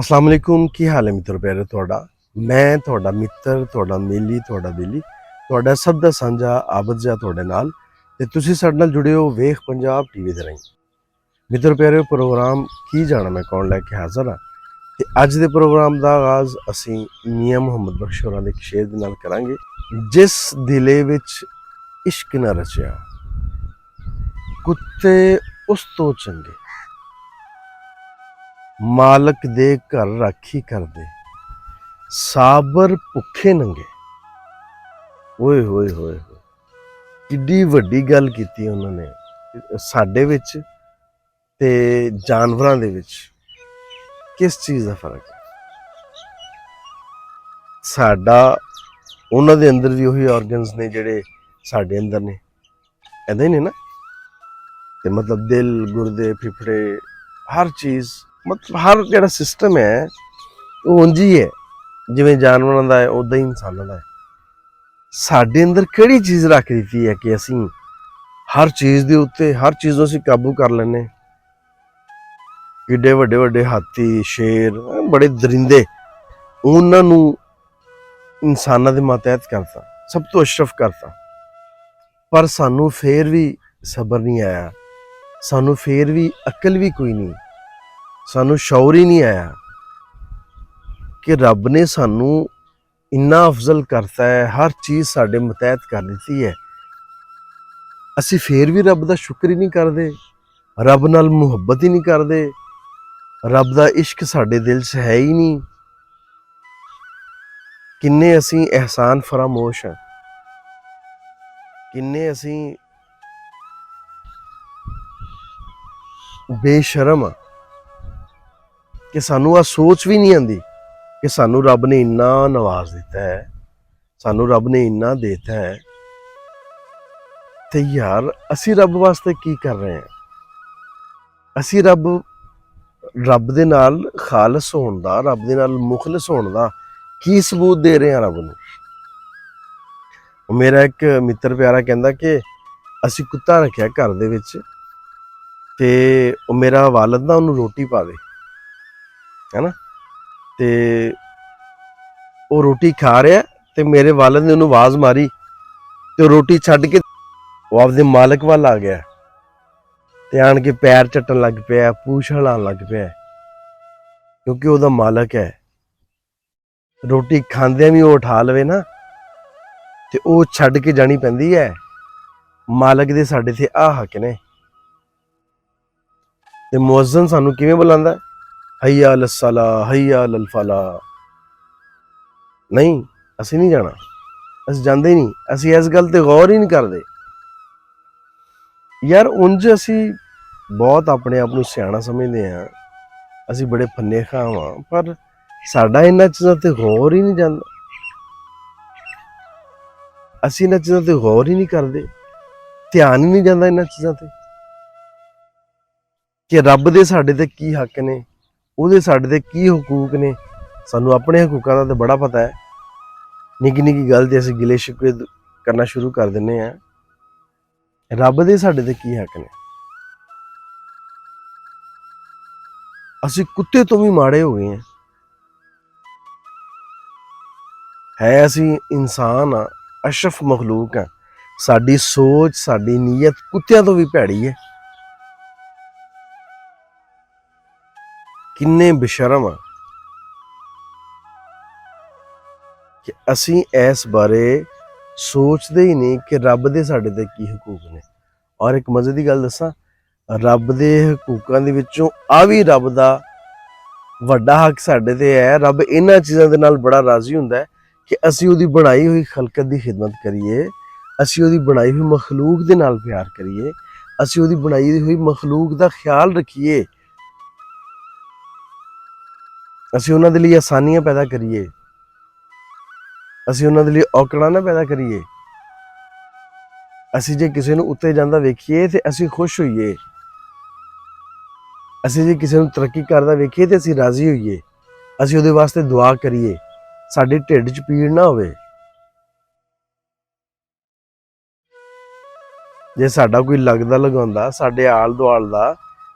अस्सलाम वालेकुम की हाल है मित्रों प्यारे ਤੁਹਾਡਾ मैं ਤੁਹਾਡਾ ਮਿੱਤਰ ਤੁਹਾਡਾ ਮੇਲੀ ਤੁਹਾਡਾ ਬੇਲੀ ਤੁਹਾਡਾ ਸਭ ਦਾ ਸਾਂਝਾ ਆਬਦ ਜਿਹਾ ਤੁਹਾਡੇ ਨਾਲ ਤੇ ਤੁਸੀਂ ਸਾਡੇ ਨਾਲ ਜੁੜੇ ਹੋ ਵੇਖ ਪੰਜਾਬ ਟੀਵੀ ਦੇ ਰਾਹੀਂ ਮਿੱਤਰ ਪਿਆਰੇ ਪ੍ਰੋਗਰਾਮ ਕੀ ਜਾਣਾ ਮੈਂ ਕੌਣ ਲੈ ਕੇ ਹਾਜ਼ਰ ਹਾਂ ਤੇ ਅੱਜ ਦੇ ਪ੍ਰੋਗਰਾਮ ਦਾ ਆਗਾਜ਼ ਅਸੀਂ ਮੀਆਂ ਮੁਹੰਮਦ ਬਖਸ਼ ਹੋਰਾਂ ਦੇ ਇੱਕ ਸ਼ੇਰ ਦੇ ਨਾਲ ਕਰਾਂਗੇ। ਜਿਸ ਦਿਲੇ ਵਿੱਚ ਇਸ਼ਕ ਨਾ ਰਚਿਆ ਕੁੱਤੇ ਉਸ ਤੋਂ ਚੰਗੇ ਮਾਲਕ ਦੇ ਘਰ ਰਾਖੀ ਕਰਦੇ ਸਾਬਰ ਭੁੱਖੇ ਨੰਗੇ। ਓਏ ਹੋਏ ਹੋਏ ਹੋਏ ਕਿੱਡੀ ਵੱਡੀ ਗੱਲ ਕੀਤੀ ਉਹਨਾਂ ਨੇ ਸਾਡੇ ਵਿੱਚ ਤੇ ਜਾਨਵਰਾਂ ਦੇ ਵਿੱਚ ਕਿਸ ਚੀਜ਼ ਦਾ ਫਰਕ ਹੈ। ਸਾਡਾ ਉਹਨਾਂ ਦੇ ਅੰਦਰ ਵੀ ਉਹੀ ਆਰਗਨਸ ਨੇ ਜਿਹੜੇ ਸਾਡੇ ਅੰਦਰ ਨੇ, ਐਦਾਂ ਹੀ ਨੇ ਨਾ। ਤੇ ਮਤਲਬ ਦਿਲ ਗੁਰਦੇ ਫਿਫੜੇ ਹਰ ਚੀਜ਼ ਮਤਲਬ ਹਰ ਜਿਹੜਾ ਸਿਸਟਮ ਹੈ ਉਹ ਉਂਝ ਹੀ ਹੈ ਜਿਵੇਂ ਜਾਨਵਰਾਂ ਦਾ ਹੈ ਉਦਾਂ ਹੀ ਇਨਸਾਨਾਂ ਦਾ ਹੈ। ਸਾਡੇ ਅੰਦਰ ਕਿਹੜੀ ਚੀਜ਼ ਰੱਖ ਦਿੱਤੀ ਹੈ ਕਿ ਅਸੀਂ ਹਰ ਚੀਜ਼ ਦੇ ਉੱਤੇ ਹਰ ਚੀਜ਼ ਨੂੰ ਅਸੀਂ ਕਾਬੂ ਕਰ ਲੈਂਦੇ। ਕਿੱਡੇ ਵੱਡੇ ਵੱਡੇ ਹਾਥੀ ਸ਼ੇਰ ਬੜੇ ਦਰਿੰਦੇ ਉਹਨਾਂ ਨੂੰ ਇਨਸਾਨਾਂ ਦੇ ਮਾਤਹਿਤ ਕਰਤਾ, ਸਭ ਤੋਂ ਅਸ਼ਰਫ ਕਰਤਾ, ਪਰ ਸਾਨੂੰ ਫੇਰ ਵੀ ਸਬਰ ਨਹੀਂ ਆਇਆ, ਸਾਨੂੰ ਫੇਰ ਵੀ ਅਕਲ ਵੀ ਕੋਈ ਨਹੀਂ, ਸਾਨੂੰ ਸ਼ੌਰ ਹੀ ਨਹੀਂ ਆਇਆ ਕਿ ਰੱਬ ਨੇ ਸਾਨੂੰ ਇੰਨਾ ਅਫਜ਼ਲ ਕਰਤਾ ਹੈ, ਹਰ ਚੀਜ਼ ਸਾਡੇ ਮਤਹਿਤ ਕਰ ਦਿੱਤੀ ਹੈ, ਅਸੀਂ ਫੇਰ ਵੀ ਰੱਬ ਦਾ ਸ਼ੁਕਰ ਹੀ ਨਹੀਂ ਕਰਦੇ, ਰੱਬ ਨਾਲ ਮੁਹੱਬਤ ਹੀ ਨਹੀਂ ਕਰਦੇ, ਰੱਬ ਦਾ ਇਸ਼ਕ ਸਾਡੇ ਦਿਲ 'ਚ ਹੈ ਹੀ ਨਹੀਂ। ਕਿੰਨੇ ਅਸੀਂ ਅਹਿਸਾਨ ਫਰਾਮੋਸ਼ ਹਾਂ, ਕਿੰਨੇ ਅਸੀਂ ਬੇਸ਼ਰਮ ਹਾਂ ਕਿ ਸਾਨੂੰ ਆ ਸੋਚ ਵੀ ਨਹੀਂ ਆਉਂਦੀ ਕਿ ਸਾਨੂੰ ਰੱਬ ਨੇ ਇੰਨਾ ਨਵਾਜ਼ ਦਿੱਤਾ ਹੈ, ਸਾਨੂੰ ਰੱਬ ਨੇ ਇੰਨਾ ਦਿੱਤਾ ਹੈ ਤੇ ਯਾਰ ਅਸੀਂ ਰੱਬ ਵਾਸਤੇ ਕੀ ਕਰ ਰਹੇ ਹਾਂ। ਅਸੀਂ ਰੱਬ ਦੇ ਨਾਲ ਖਾਲਸ ਹੋਣ ਦਾ, ਰੱਬ ਦੇ ਨਾਲ ਮੁਖਲਿਸ ਹੋਣ ਦਾ ਕੀ ਸਬੂਤ ਦੇ ਰਹੇ ਹਾਂ ਰੱਬ ਨੂੰ। ਮੇਰਾ ਇੱਕ ਮਿੱਤਰ ਪਿਆਰਾ ਕਹਿੰਦਾ ਕਿ ਅਸੀਂ ਕੁੱਤਾ ਰੱਖਿਆ ਘਰ ਦੇ ਵਿੱਚ ਤੇ ਉਹ ਮੇਰਾ ਵਾਲਦ ਨਾ ਉਹਨੂੰ ਰੋਟੀ ਪਾਵੇ ਹੈ ਨਾ, ਤੇ ਉਹ ਰੋਟੀ ਖਾ ਰਿਹਾ ਤੇ ਮੇਰੇ ਵਾਲਦ ਨੇ ਉਹਨੂੰ ਆਵਾਜ਼ ਮਾਰੀ ਤੇ ਉਹ ਰੋਟੀ ਛੱਡ ਕੇ ਉਹ ਆਪਦੇ ਮਾਲਕ ਵੱਲ ਆ ਗਿਆ ਤੇ ਆਣ ਕੇ ਪੈਰ ਚੱਟਣ ਲੱਗ ਪਿਆ, ਪੂਛ ਹਿਲਾਉਣ ਲੱਗ ਪਿਆ, ਕਿਉਂਕਿ ਉਹਦਾ ਮਾਲਕ ਹੈ। ਰੋਟੀ ਖਾਂਦਿਆਂ ਵੀ ਉਹ ਉਠਾ ਲਵੇ ਨਾ ਤੇ ਉਹ ਛੱਡ ਕੇ ਜਾਣੀ ਪੈਂਦੀ ਹੈ। ਮਾਲਕ ਦੇ ਸਾਡੇ ਤੇ ਆਹ ਹੱਕ ਨੇ। ਤੇ ਮੁਅੱਜ਼ਨ ਸਾਨੂੰ ਕਿਵੇਂ ਬੁਲਾਉਂਦਾ, ਹਯਾ ਅਲ ਸਲਾ ਹਯਾ ਅਲ ਫਲਾ। ਨਹੀਂ, ਅਸੀਂ ਨਹੀਂ ਜਾਣਾ, ਅਸੀਂ ਜਾਂਦੇ ਹੀ ਨਹੀਂ, ਅਸੀਂ ਇਸ ਗੱਲ ਤੇ ਗੌਰ ਹੀ ਨਹੀਂ ਕਰਦੇ। ਯਾਰ ਉਂਝ ਅਸੀਂ ਬਹੁਤ ਆਪਣੇ ਆਪ ਨੂੰ ਸਿਆਣਾ ਸਮਝਦੇ ਹਾਂ, ਅਸੀਂ ਬੜੇ ਫੰਨੇ ਖਾਂ ਹਾਂ, ਪਰ ਸਾਡਾ ਇਹਨਾਂ ਚੀਜ਼ਾਂ ਤੇ ਗੌਰ ਹੀ ਨਹੀਂ ਜਾਂਦਾ। ਅਸੀਂ ਇਹਨਾਂ ਚੀਜ਼ਾਂ ਤੇ ਗੌਰ ਹੀ ਨਹੀਂ ਕਰਦੇ, ਧਿਆਨ ਹੀ ਨਹੀਂ ਜਾਂਦਾ ਇਹਨਾਂ ਚੀਜ਼ਾਂ ਤੇ ਕਿ ਰੱਬ ਦੇ ਸਾਡੇ ਤੇ ਕੀ ਹੱਕ ਨੇ, ਉਹਦੇ ਸਾਡੇ ਤੇ ਕੀ ਹਕੂਕ ਨੇ। ਸਾਨੂੰ ਆਪਣੇ ਹਕੂਕਾਂ ਦਾ ਤਾਂ ਬੜਾ ਪਤਾ ਹੈ, ਨਿੱਕੀ ਨਿੱਕੀ ਗੱਲ ਤੇ ਅਸੀਂ ਗਿਲੇ ਸ਼ਿਕਵੇ ਕਰਨਾ ਸ਼ੁਰੂ ਕਰ ਦਿੰਦੇ ਹਾਂ। ਰੱਬ ਦੇ ਸਾਡੇ ਤੇ ਕੀ ਹੱਕ ਨੇ। ਅਸੀਂ ਕੁੱਤੇ ਤੋਂ ਵੀ ਮਾੜੇ ਹੋ ਗਏ ਹਾਂ। ਹੈ ਅਸੀਂ ਇਨਸਾਨ ਆ, ਅਸ਼ਰਫ ਮਖਲੂਕ ਆ, ਸਾਡੀ ਸੋਚ ਸਾਡੀ ਨੀਅਤ ਕੁੱਤਿਆਂ ਤੋਂ ਵੀ ਭੈੜੀ ਹੈ। ਕਿੰਨੇ ਬੇਸ਼ਰਮ ਆ ਕਿ ਅਸੀਂ ਇਸ ਬਾਰੇ ਸੋਚਦੇ ਹੀ ਨਹੀਂ ਕਿ ਰੱਬ ਦੇ ਸਾਡੇ ਤੇ ਕੀ ਹਕੂਕ ਨੇ। ਔਰ ਇੱਕ ਮਜ਼ੇ ਦੀ ਗੱਲ ਦੱਸਾਂ, ਰੱਬ ਦੇ ਹਕੂਕਾਂ ਦੇ ਵਿੱਚੋਂ ਆ ਵੀ ਰੱਬ ਦਾ ਵੱਡਾ ਹੱਕ ਸਾਡੇ ਤੇ ਹੈ। ਰੱਬ ਇਹਨਾਂ ਚੀਜ਼ਾਂ ਦੇ ਨਾਲ ਬੜਾ ਰਾਜ਼ੀ ਹੁੰਦਾ ਹੈ ਕਿ ਅਸੀਂ ਉਹਦੀ ਬਣਾਈ ਹੋਈ ਖਲਕਤ ਦੀ ਖਿਦਮਤ ਕਰੀਏ, ਅਸੀਂ ਉਹਦੀ ਬਣਾਈ ਹੋਈ ਮਖਲੂਕ ਦੇ ਨਾਲ ਪਿਆਰ ਕਰੀਏ, ਅਸੀਂ ਉਹਦੀ ਬਣਾਈ ਹੋਈ ਮਖਲੂਕ ਦਾ ਖਿਆਲ ਰੱਖੀਏ, ਅਸੀਂ ਉਹਨਾਂ ਦੇ ਲਈ ਆਸਾਨੀਆਂ ਪੈਦਾ ਕਰੀਏ, ਅਸੀਂ ਉਹਨਾਂ ਦੇ ਲਈ ਔਕੜਾਂ ਨਾ ਪੈਦਾ ਕਰੀਏ। ਅਸੀਂ ਜੇ ਕਿਸੇ ਨੂੰ ਉੱਤੇ ਜਾਂਦਾ ਵੇਖੀਏ ਤੇ ਅਸੀਂ ਖੁਸ਼ ਹੋਈਏ, ਅਸੀਂ ਜੇ ਕਿਸੇ ਨੂੰ ਤਰੱਕੀ ਕਰਦਾ ਵੇਖੀਏ ਤੇ ਅਸੀਂ ਰਾਜ਼ੀ ਹੋਈਏ, ਅਸੀਂ ਉਹਦੇ ਵਾਸਤੇ ਦੁਆ ਕਰੀਏ, ਸਾਡੇ ਢਿੱਡ 'ਚ ਪੀੜ ਨਾ ਹੋਵੇ। ਜੇ ਸਾਡਾ ਕੋਈ ਲੱਗਦਾ ਲਗਾਉਂਦਾ, ਸਾਡੇ ਆਲ ਦੁਆਲ ਦਾ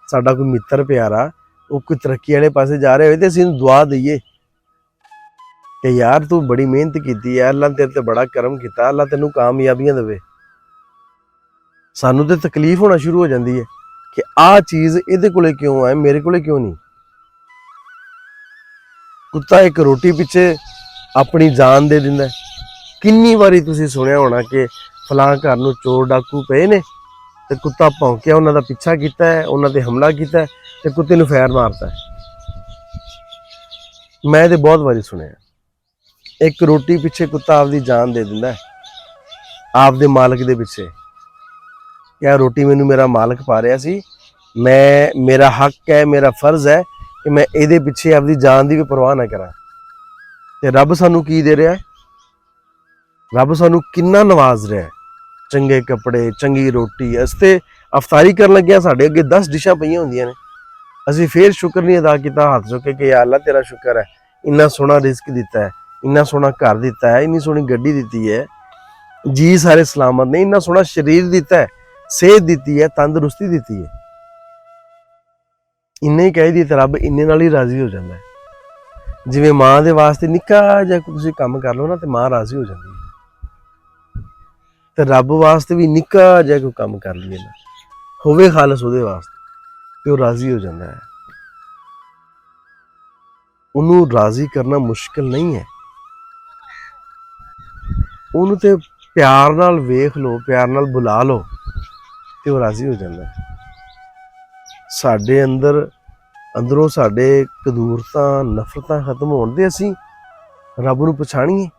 ਸਾਡਾ ਕੋਈ ਮਿੱਤਰ ਪਿਆਰਾ ਉਹ ਕੋਈ ਤਰੱਕੀ ਵਾਲੇ ਪਾਸੇ ਜਾ ਰਿਹਾ ਹੋਵੇ ਤੇ ਅਸੀਂ ਉਹਨੂੰ ਦੁਆ ਦਈਏ ਕਿ ਯਾਰ ਤੂੰ ਬੜੀ ਮਿਹਨਤ ਕੀਤੀ ਹੈ, ਅੱਲਾ ਤੇਰੇ ਤੇ ਬੜਾ ਕਰਮ ਕੀਤਾ, ਅੱਲਾ ਤੈਨੂੰ ਕਾਮਯਾਬੀਆਂ ਦੇਵੇ। ਸਾਨੂੰ ਤੇ ਤਕਲੀਫ ਹੋਣਾ ਸ਼ੁਰੂ ਹੋ ਜਾਂਦੀ ਹੈ ਕਿ ਆਹ ਚੀਜ਼ ਇਹਦੇ ਕੋਲੇ ਕਿਉਂ ਹੈ, ਮੇਰੇ ਕੋਲੇ ਕਿਉਂ ਨਹੀਂ। ਕੁੱਤਾ ਇੱਕ ਰੋਟੀ ਪਿੱਛੇ ਆਪਣੀ ਜਾਨ ਦੇ ਦਿੰਦਾ। ਕਿੰਨੀ ਵਾਰੀ ਤੁਸੀਂ ਸੁਣਿਆ ਹੋਣਾ ਕਿ ਫਲਾਂ ਘਰ ਨੂੰ ਚੋਰ ਡਾਕੂ ਪਏ ਨੇ ਤੇ ਕੁੱਤਾ ਭੌਂਕਿਆ, ਉਹਨਾਂ ਦਾ ਪਿੱਛਾ ਕੀਤਾ ਹੈ, ਉਹਨਾਂ ਤੇ ਹਮਲਾ ਕੀਤਾ ਹੈ ਤੇ ਕੁੱਤੇ ਨੂੰ ਫੈਰ ਮਾਰਤਾ ਹੈ। ਮੈਂ ਤੇ ਬਹੁਤ ਵਾਰੀ ਸੁਣਿਆ। ਇੱਕ ਰੋਟੀ ਪਿੱਛੇ ਕੁੱਤਾ ਆਪਦੀ ਜਾਨ ਦੇ ਦਿੰਦਾ ਹੈ, ਆਪਦੇ ਮਾਲਕ ਦੇ ਪਿੱਛੇ। ਕਿਆ ਰੋਟੀ ਮੈਨੂੰ ਮੇਰਾ ਮਾਲਕ ਪਾ ਰਿਹਾ ਸੀ, ਮੇਰਾ ਹੱਕ ਹੈ, ਮੇਰਾ ਫਰਜ਼ ਹੈ ਕਿ ਮੈਂ ਇਹਦੇ ਪਿੱਛੇ ਆਪਦੀ ਜਾਨ ਦੀ ਵੀ ਪਰਵਾਹ ਨਾ ਕਰਾਂ। ਤੇ ਰੱਬ ਸਾਨੂੰ ਕੀ ਦੇ ਰਿਹਾ? ਰੱਬ ਸਾਨੂੰ ਕਿੰਨਾ ਨਵਾਜ਼ ਰਿਹਾ। ਚੰਗੇ ਕੱਪੜੇ, ਚੰਗੀ ਰੋਟੀ। ਅਸੀਂ ਤੇ ਅਫਤਾਰੀ ਕਰਨ ਲੱਗਿਆ ਸਾਡੇ ਅੱਗੇ 10 ਡਿਸ਼ਾਂ ਪਈਆਂ ਹੁੰਦੀਆਂ ਨੇ, ਅਸੀਂ ਫੇਰ ਸ਼ੁਕਰ ਨਹੀਂ ਅਦਾ ਕੀਤਾ ਹੱਥ ਚੁੱਕ ਕੇ ਯਾ ਅੱਲਾ ਤੇਰਾ ਸ਼ੁਕਰ ਹੈ, ਇੰਨਾ ਸੋਹਣਾ ਰਿਜ਼ਕ ਦਿੱਤਾ ਹੈ, ਇੰਨਾ ਸੋਹਣਾ ਘਰ ਦਿੱਤਾ ਹੈ, ਇੰਨੀ ਸੋਹਣੀ ਗੱਡੀ ਦਿੱਤੀ ਹੈ, ਜੀ ਸਾਰੇ ਸਲਾਮਤ ਨੇ, ਇੰਨਾ ਸੋਹਣਾ ਸਰੀਰ ਦਿੱਤਾ ਹੈ, ਸਿਹਤ ਦਿੱਤੀ ਹੈ, ਤੰਦਰੁਸਤੀ ਦਿੱਤੀ ਹੈ। ਇੰਨੇ ਹੀ ਕਹਿ ਤਾਂ ਰੱਬ ਇੰਨੇ ਨਾਲ ਹੀ ਰਾਜ਼ੀ ਹੋ ਜਾਂਦਾ ਹੈ। ਜਿਵੇਂ ਮਾਂ ਦੇ ਵਾਸਤੇ ਨਿੱਕਾ ਜਿਹਾ ਤੁਸੀਂ ਕੰਮ ਕਰ ਲਓ ਨਾ ਤੇ ਮਾਂ ਰਾਜ਼ੀ ਹੋ ਜਾਂਦੀ ਹੈ, ਤੇ ਰੱਬ ਵਾਸਤੇ ਵੀ ਨਿੱਕਾ ਜਿਹਾ ਕੋਈ ਕੰਮ ਕਰ ਲਈਏ ਨਾ, ਹੋਵੇ ਖਾਲਸ ਉਹਦੇ ਵਾਸਤੇ, ਤੇ ਉਹ ਰਾਜ਼ੀ ਹੋ ਜਾਂਦਾ ਹੈ। ਉਹਨੂੰ ਰਾਜ਼ੀ ਕਰਨਾ ਮੁਸ਼ਕਿਲ ਨਹੀਂ ਹੈ। ਉਹਨੂੰ ਤੇ ਪਿਆਰ ਨਾਲ ਵੇਖ ਲਓ, ਪਿਆਰ ਨਾਲ ਬੁਲਾ ਲਓ ਤੇ ਉਹ ਰਾਜ਼ੀ ਹੋ ਜਾਂਦਾ ਹੈ। ਸਾਡੇ ਅੰਦਰੋਂ ਸਾਡੇ ਕਦੂਰਤਾਂ, ਨਫ਼ਰਤਾਂ ਖਤਮ ਹੋਣ ਦੇ ਅਸੀਂ ਰੱਬ ਨੂੰ ਪਛਾਣੀਏ।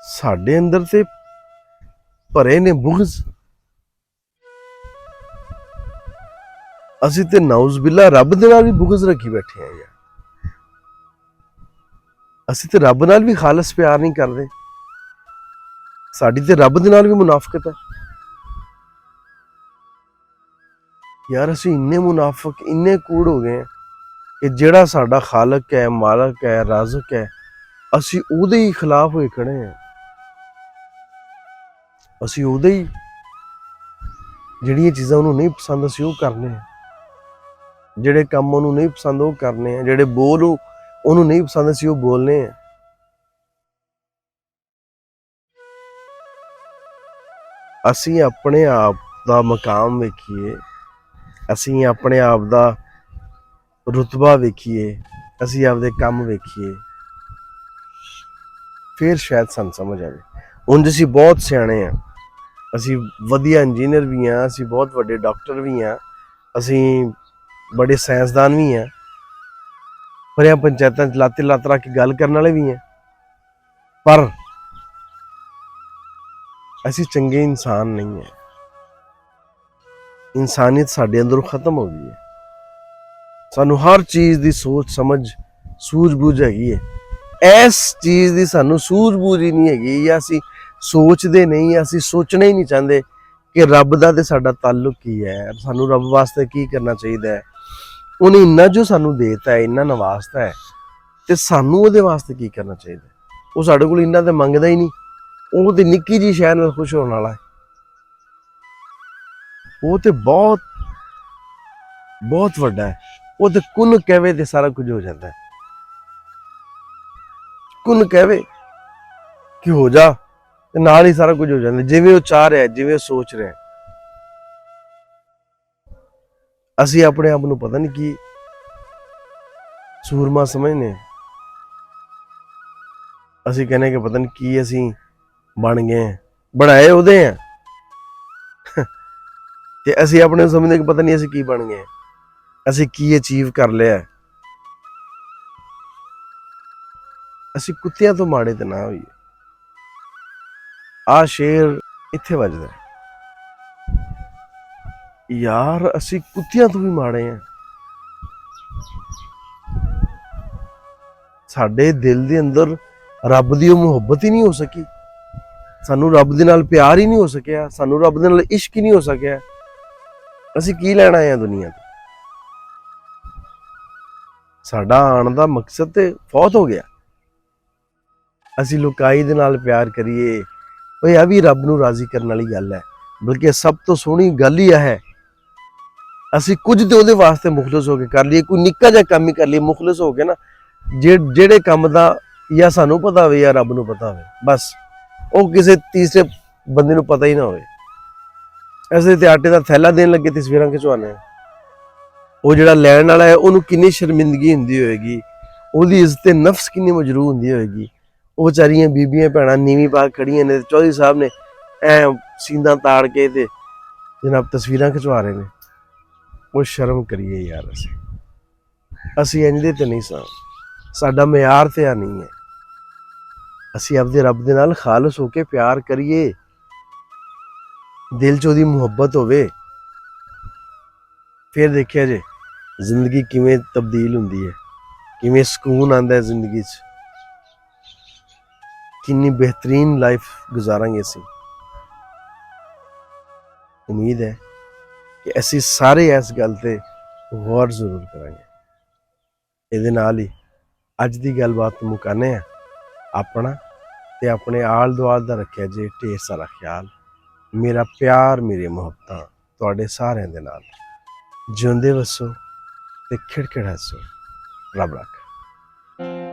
ਸਾਡੇ ਅੰਦਰ ਤੇ ਭਰੇ ਨੇ ਬੁਗਜ਼। ਅਸੀਂ ਤੇ ਨਾਉਜ਼ ਬਿਲਾ ਰੱਬ ਦੇ ਨਾਲ ਵੀ ਬੁਗਜ਼ ਰੱਖੀ ਬੈਠੇ ਆ ਯਾਰ। ਅਸੀਂ ਤੇ ਰੱਬ ਨਾਲ ਵੀ ਖਾਲਸ ਪਿਆਰ ਨਹੀਂ ਕਰਦੇ। ਸਾਡੀ ਤੇ ਰੱਬ ਦੇ ਨਾਲ ਵੀ ਮੁਨਾਫਕਤ ਹੈ ਯਾਰ। ਅਸੀਂ ਇੰਨੇ ਮੁਨਾਫਕ, ਇੰਨੇ ਕੂੜ ਹੋ ਗਏ ਕਿ ਜਿਹੜਾ ਸਾਡਾ ਖਾਲਕ ਹੈ, ਮਾਲਕ ਹੈ, ਰਾਜ਼ਕ ਹੈ, ਅਸੀਂ ਉਹਦੇ ਹੀ ਖਿਲਾਫ ਹੋਏ ਖੜੇ ਹਾਂ। ਅਸੀਂ ਉਹਦੇ ਹੀ, ਜਿਹੜੀਆਂ ਚੀਜ਼ਾਂ ਉਹਨੂੰ ਨਹੀਂ ਪਸੰਦ ਅਸੀਂ ਉਹ ਕਰਨੇ ਆ, ਜਿਹੜੇ ਕੰਮ ਉਹਨੂੰ ਨਹੀਂ ਪਸੰਦ ਉਹ ਕਰਨੇ ਆ, ਜਿਹੜੇ ਬੋਲ ਉਹਨੂੰ ਨਹੀਂ ਪਸੰਦ ਅਸੀਂ ਉਹ ਬੋਲਨੇ ਆ। ਅਸੀਂ ਆਪਣੇ ਆਪ ਦਾ ਮਕਾਮ ਵੇਖੀਏ, ਅਸੀਂ ਆਪਣੇ ਆਪ ਦਾ ਰੁਤਬਾ ਵੇਖੀਏ, ਅਸੀਂ ਆਪਦੇ ਕੰਮ ਵੇਖੀਏ, ਫਿਰ ਸ਼ਾਇਦ ਸਾਨੂੰ ਸਮਝ ਆਵੇ। ਉਂਝ ਅਸੀਂ ਬਹੁਤ ਸਿਆਣੇ ਹਾਂ, ਅਸੀਂ ਵਧੀਆ ਇੰਜੀਨੀਅਰ ਵੀ ਹਾਂ, ਅਸੀਂ ਬਹੁਤ ਵੱਡੇ ਡਾਕਟਰ ਵੀ ਹਾਂ, ਅਸੀਂ ਬੜੇ ਸਾਇੰਸਦਾਨ ਵੀ ਹਾਂ, ਭਰਿਆ ਪੰਚਾਇਤਾਂ 'ਚ ਲੱਤ ਰੱਖ ਕੇ ਗੱਲ ਕਰਨ ਵਾਲੇ ਵੀ ਹਾਂ, ਪਰ ਅਸੀਂ ਚੰਗੇ ਇਨਸਾਨ ਨਹੀਂ ਹੈ। ਇਨਸਾਨੀਅਤ ਸਾਡੇ ਅੰਦਰੋਂ ਖਤਮ ਹੋ ਗਈ ਹੈ। ਸਾਨੂੰ ਹਰ ਚੀਜ਼ ਦੀ ਸੋਚ ਸਮਝ ਸੂਝ-ਬੂਝ ਹੈਗੀ ਹੈ, ਇਸ ਚੀਜ਼ ਦੀ ਸਾਨੂੰ ਸੂਝ-ਬੂਝ ਹੀ ਨਹੀਂ ਹੈਗੀ, ਜਾਂ ਅਸੀਂ ਸੋਚਦੇ ਨਹੀਂ, ਅਸੀਂ ਸੋਚਣਾ ਹੀ ਨਹੀਂ ਚਾਹੁੰਦੇ ਕਿ ਰੱਬ ਦਾ ਤੇ ਸਾਡਾ ਤਾਲੁਕ ਕੀ ਹੈ, ਸਾਨੂੰ ਰੱਬ ਵਾਸਤੇ ਕੀ ਕਰਨਾ ਚਾਹੀਦਾ ਹੈ। ਉਹਨੇ ਇੰਨਾ ਜੋ ਸਾਨੂੰ ਦੇਤਾ ਹੈ, ਇੰਨਾ ਨਵਾਜ਼ਤਾ ਹੈ, ਤੇ ਸਾਨੂੰ ਉਹਦੇ ਵਾਸਤੇ ਕੀ ਕਰਨਾ ਚਾਹੀਦਾ। ਉਹ ਸਾਡੇ ਕੋਲ ਇੰਨਾ ਤੇ ਮੰਗਦਾ ਹੀ ਨਹੀਂ, ਉਹ ਤੇ ਨਿੱਕੀ ਜਿਹੀ ਸ਼ੈ ਨਾਲ ਖੁਸ਼ ਹੋਣ ਵਾਲਾ ਹੈ। ਉਹ ਤੇ ਬਹੁਤ ਬਹੁਤ ਵੱਡਾ ਹੈ। ਉਹ ਤੇ ਕੁਨ ਕਹਵੇ ਤੇ ਸਾਰਾ ਕੁਝ ਹੋ ਜਾਂਦਾ ਹੈ। ਕੁਨ ਕਹਵੇ ਕਿ ਹੋ ਜਾ ਤੇ ਨਾਲ ਹੀ ਸਾਰਾ ਕੁਝ ਹੋ ਜਾਂਦਾ, ਜਿਵੇਂ ਉਹ ਚਾਹ ਰਿਹਾ, ਜਿਵੇਂ ਉਹ ਸੋਚ ਰਿਹਾ। ਅਸੀਂ ਆਪਣੇ ਆਪ ਨੂੰ ਪਤਾ ਨਹੀਂ ਕੀ ਸੂਰਮਾ ਸਮਝਨੇ, ਅਸੀਂ ਕਹਿੰਦੇ ਕਿ ਪਤਾ ਨਹੀਂ ਕੀ ਅਸੀਂ ਬਣ ਗਏ, ਬਣਾਏ ਉਹਦੇ ਆ ਤੇ ਅਸੀਂ ਆਪਣੇ ਨੂੰ ਸਮਝਦੇ ਕਿ ਪਤਾ ਨਹੀਂ ਅਸੀਂ ਕੀ ਬਣ ਗਏ, ਅਸੀਂ ਕੀ ਅਚੀਵ ਕਰ ਲਿਆ। ਅਸੀਂ ਕੁੱਤਿਆਂ ਤੋਂ ਮਾੜੇ ਤੇ ਨਾ ਹੋਈਏ। ਆਹ ਸ਼ੇਰ ਇੱਥੇ ਵੱਜਦਾ ਯਾਰ, ਅਸੀਂ ਕੁੱਤਿਆਂ ਤੋਂ ਵੀ ਮਾੜੇ ਆ। ਸਾਡੇ ਦਿਲ ਦੇ ਅੰਦਰ ਰੱਬ ਦੀ ਉਹ ਮੁਹੱਬਤ ਹੀ ਨਹੀਂ ਹੋ ਸਕੀ, ਸਾਨੂੰ ਰੱਬ ਦੇ ਨਾਲ ਪਿਆਰ ਹੀ ਨਹੀਂ ਹੋ ਸਕਿਆ, ਸਾਨੂੰ ਰੱਬ ਦੇ ਨਾਲ ਇਸ਼ਕ ਹੀ ਨਹੀਂ ਹੋ ਸਕਿਆ। ਅਸੀਂ ਕੀ ਲੈਣ ਆਏ ਆ ਦੁਨੀਆ ਤੇ? ਸਾਡਾ ਆਉਣ ਦਾ ਮਕਸਦ ਤੇ ਫੌਤ ਹੋ ਗਿਆ। ਅਸੀਂ ਲੁਕਾਈ ਦੇ ਨਾਲ ਪਿਆਰ ਕਰੀਏ, ਇਹ ਵੀ ਰੱਬ ਨੂੰ ਰਾਜ਼ੀ ਕਰਨ ਵਾਲੀ ਗੱਲ ਹੈ। ਬਲਕਿ ਸਭ ਤੋਂ ਸੋਹਣੀ ਗੱਲ ਹੀ ਇਹ ਹੈ ਅਸੀਂ ਕੁਝ ਤੇ ਉਹਦੇ ਵਾਸਤੇ ਮੁਖਲਸ ਹੋ ਕੇ ਕਰ ਲਈਏ, ਕੋਈ ਨਿੱਕਾ ਜਿਹਾ ਕੰਮ ਹੀ ਕਰ ਲਈਏ ਮੁਖਲਸ ਹੋ ਕੇ ਨਾ, ਜਿਹੜੇ ਕੰਮ ਦਾ ਜਾਂ ਸਾਨੂੰ ਪਤਾ ਹੋਵੇ ਜਾਂ ਰੱਬ ਨੂੰ ਪਤਾ ਹੋਵੇ, ਬਸ ਉਹ ਕਿਸੇ ਤੀਸਰੇ ਬੰਦੇ ਨੂੰ ਪਤਾ ਹੀ ਨਾ ਹੋਵੇ। ਐਸੇ ਤੇ ਆਟੇ ਦਾ ਥੈਲਾ ਦੇਣ ਲੱਗੇ ਤਸਵੀਰਾਂ ਖਿਚਵਾਉਣੇ, ਉਹ ਜਿਹੜਾ ਲੈਣ ਵਾਲਾ ਹੈ ਉਹਨੂੰ ਕਿੰਨੀ ਸ਼ਰਮਿੰਦਗੀ ਹੁੰਦੀ ਹੋਏਗੀ, ਉਹਦੀ ਇੱਜ਼ਤ ਨਫਸ ਕਿੰਨੀ ਮਜਰੂ ਹੁੰਦੀ ਹੋਏਗੀ। ਉਹ ਵਿਚਾਰੀਆਂ ਬੀਬੀਆਂ ਭੈਣਾਂ ਨੀਵੀਂ ਪਾ ਕੇ ਖੜੀਆਂ ਨੇ, ਚੌਧਰੀ ਸਾਹਿਬ ਨੇ ਐ ਸੀਨਾ ਤਾੜ ਕੇ ਤੇ ਜਨਾਬ ਤਸਵੀਰਾਂ ਖਿਚਵਾ ਰਹੇ ਨੇ। ਉਹ ਸ਼ਰਮ ਕਰੀਏ ਯਾਰ, ਅਸੀਂ ਇੰਜ ਦੇ ਤੇ ਨਹੀਂ ਸਾਂ, ਸਾਡਾ ਮਿਆਰ ਤੇ ਆ ਨਹੀਂ ਹੈ। ਅਸੀਂ ਆਪਦੇ ਰੱਬ ਦੇ ਨਾਲ ਖਾਲਸ ਹੋ ਕੇ ਪਿਆਰ ਕਰੀਏ, ਦਿਲ 'ਚ ਉਹਦੀ ਮੁਹੱਬਤ ਹੋਵੇ, ਫਿਰ ਦੇਖਿਆ ਜੇ ਜ਼ਿੰਦਗੀ ਕਿਵੇਂ ਤਬਦੀਲ ਹੁੰਦੀ ਹੈ, ਕਿਵੇਂ ਸਕੂਨ ਆਉਂਦਾ ਹੈ ਜ਼ਿੰਦਗੀ 'ਚ, ਕਿੰਨੀ ਬਿਹਤਰੀਨ ਲਾਈਫ ਗੁਜ਼ਾਰਾਂਗੇ ਅਸੀਂ। ਉਮੀਦ ਹੈ ਕਿ ਅਸੀਂ ਸਾਰੇ ਇਸ ਗੱਲ ਤੇ ਗੌਰ ਜ਼ਰੂਰ ਕਰਾਂਗੇ। ਇਹਦੇ ਨਾਲ ਹੀ ਅੱਜ ਦੀ ਗੱਲਬਾਤ ਮੁਕਾਨੇ ਆ। ਆਪਣਾ ਤੇ ਆਪਣੇ ਆਲ ਦੁਆਲ ਦਾ ਰੱਖਿਆ ਜੇ ਢੇਰ ਸਾਰਾ ਖਿਆਲ। ਮੇਰਾ ਪਿਆਰ, ਮੇਰੀ ਮੁਹੱਬਤਾਂ ਤੁਹਾਡੇ ਸਾਰਿਆਂ ਦੇ ਨਾਲ। ਜਿਉਂਦੇ ਵਸੋ ਤੇ ਖਿੜਖਿੜ ਹੱਸੋ। ਰੱਬ ਰੱਖ।